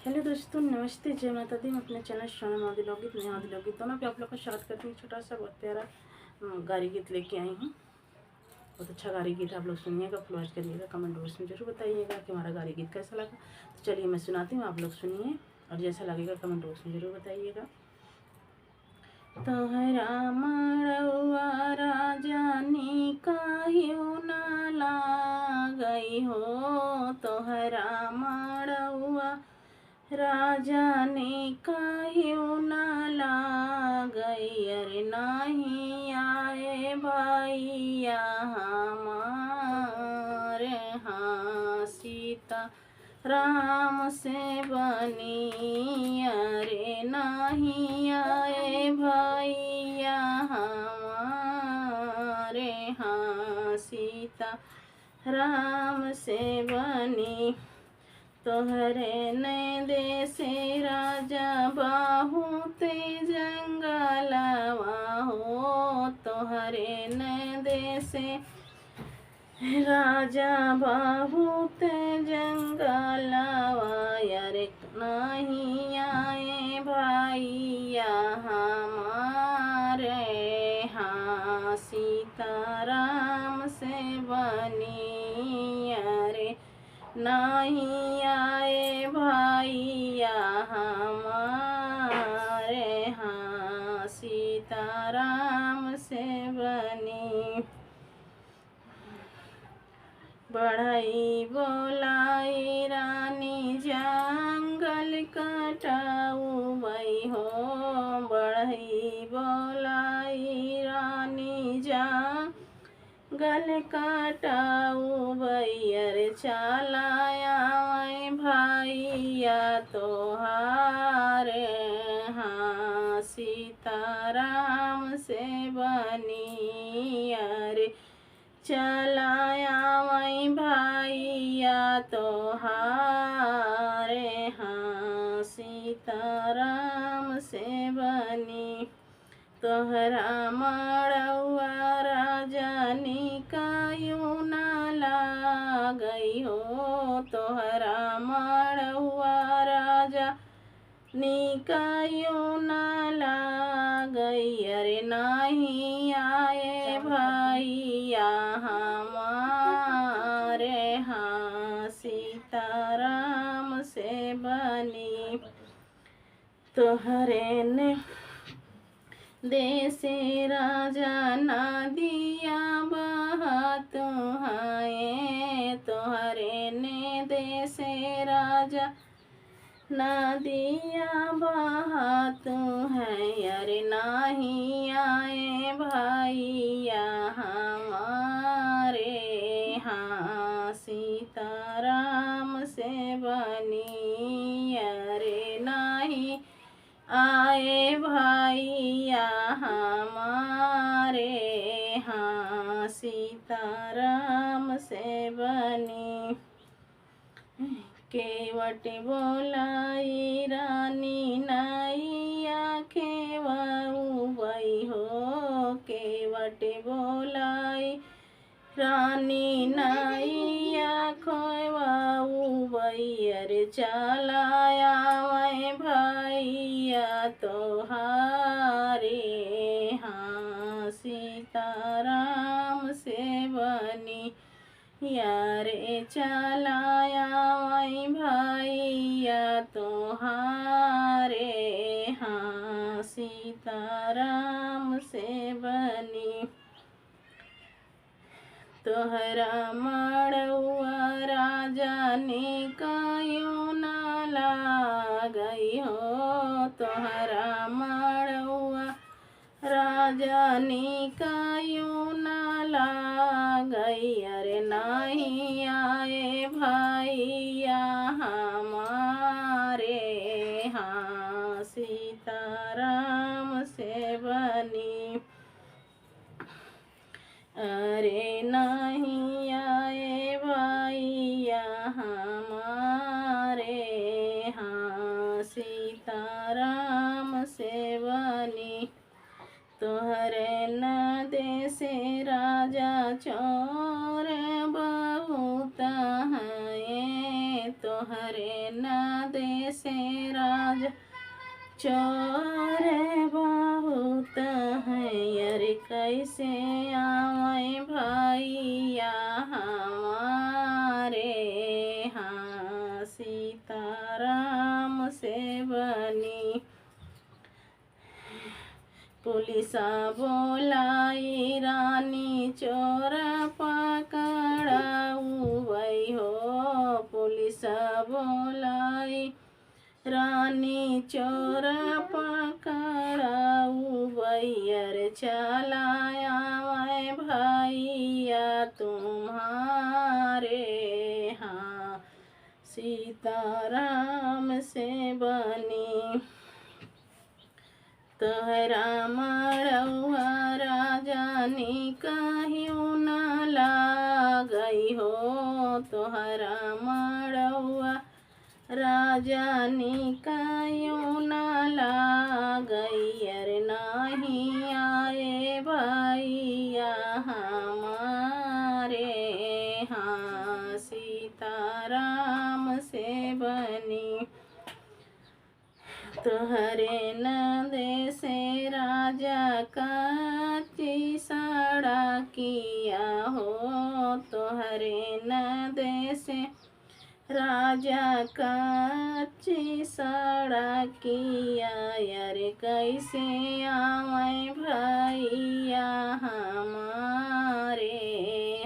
Hello दोस्तों, नमस्ते, जय माता दी। मैं अपने चैनल सोना मादी लोकगीत नया मादी लोकगीत दोनों पे आप लोग का स्वागत करती हूँ। छोटा सा बहुत प्यारा गारी गीत लेके आई हूँ। बहुत अच्छा गारी गीत आप लोग सुनिएगा, फॉलोअर्स करिएगा, कमेंट बॉक्स में जरूर बताइएगा कि हमारा गारी गीत कैसा लगा। तो चलिए मैं सुनाती हूँ, आप लोग सुनिए और जैसा लगेगा कमेंट बॉक्स में जरूर बताइएगा। तोहरा मड़वा राजानी काहियो न लागई हो, तोहरा मड़वा राजा ने काहियो न लागई। अरे नहीं आए भैया हमारे, हाँ सीता राम से बनी। अरे नहीं आए भैया हमारे, हाँ सीता राम से बनी। तोहरे ने देसे राजा बाहुते जंगलवा हो, तोहरे ने देसे राजा बाहुते जंगलवा। यारे नहीं आए भैया हमारे, हाँ सीताराम से बनी। अरे नहीं आए भैया हमारे, हाँ सीताराम से बनी। बढ़ई बोलाई रानी जंगल कटाऊ बई हो, बढ़ई बोलाई रानी जंगल कटाऊ भैया। चलाया भैया तोहारे, हाँ सीताराम से बनी। अरे चलाया भैया तोहारे, हाँ सीताराम से बनी। तोहरा मड़वा राजानी काहियो न लागई हो, तोहरा मड़वा राजा निकायो न लागई। अरे नहीं आए भैया हमारे, हाँ सीताराम से बनी। तोहरे ने देसे राजा नदिया बहत हैं, तोहरे ने देसे राजा नदिया बहत हैं। अरे नहीं आए भैया हमारे, हाँ सीताराम से बनी। अरे नहीं आए भैया हमारे, हाँ सीताराम से बनी। केवट बोलाई रानी नैया खेवाऊ बई हो, केवट बोलाई रानी नैया खेवाऊ बई। अरे चलाया भैया तोहारे, हाँ सीताराम से बनी। यारे चलाया भैया तोहारे, हाँ सीताराम से बनी। तोहरा मड़वा राजा ने काहियो न लागई हो, तोहरा मड़वा राजा ने काहियो न लागई। अरे नहीं आए भैया हमारे, हाँ सीताराम से बनी। अरे नहीं आए भैया हमारे, हाँ सीताराम से बनी। तोहरे न देसे राजा चोर बहुत हैं, तोहरे न देशे राज चोर बहुत है, अरे कैसे आवे भैया हमारे। हाँ सीताराम से बनी पुलिसा बोलाई रानी चोर पकड़ाऊ वही हो। पुलिसा बोलाई रानी चोर पकड़ाऊ भैयर चलाया मैं भैया तुम्हारे। हाँ सीताराम से बनी तोहरा मड़ौआ राजानी कहियो न लागई हो। तोहरा मड़ौआ राजानी कहियो न लागई, अरे नहीं आए भैया हमारे। हाँ सीताराम से बनी तोहरे नंदे से राजा कच्ची सड़किया हो। तोहरे नंदे से राजा कच्ची सड़किया, अरे कैसे आवे भैया हमारे।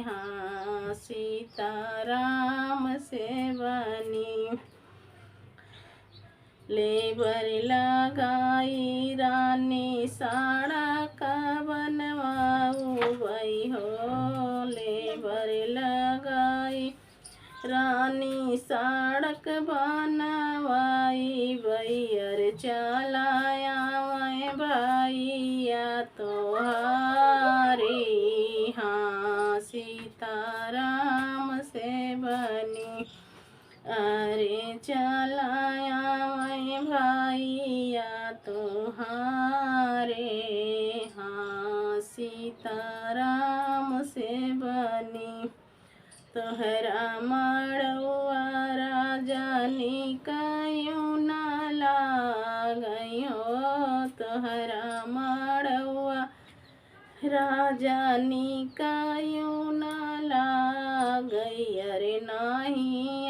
हाँ सीताराम से बनी लेबर लगाई रानी सड़क बनवाऊ वही हो। लेबर लगाई रानी सड़क बनवाई भैयर चलाया मैं भैया तोहारी। हाँ सीताराम से बनी अरे चलाया मैं भैया तुम्हारे। हाँ सीताराम से बनी तोहरा मड़ौआ राजानी कहियो न लागई हो। तोहरा मड़ौआ राजानी कहियो न लागई, अरे नहीं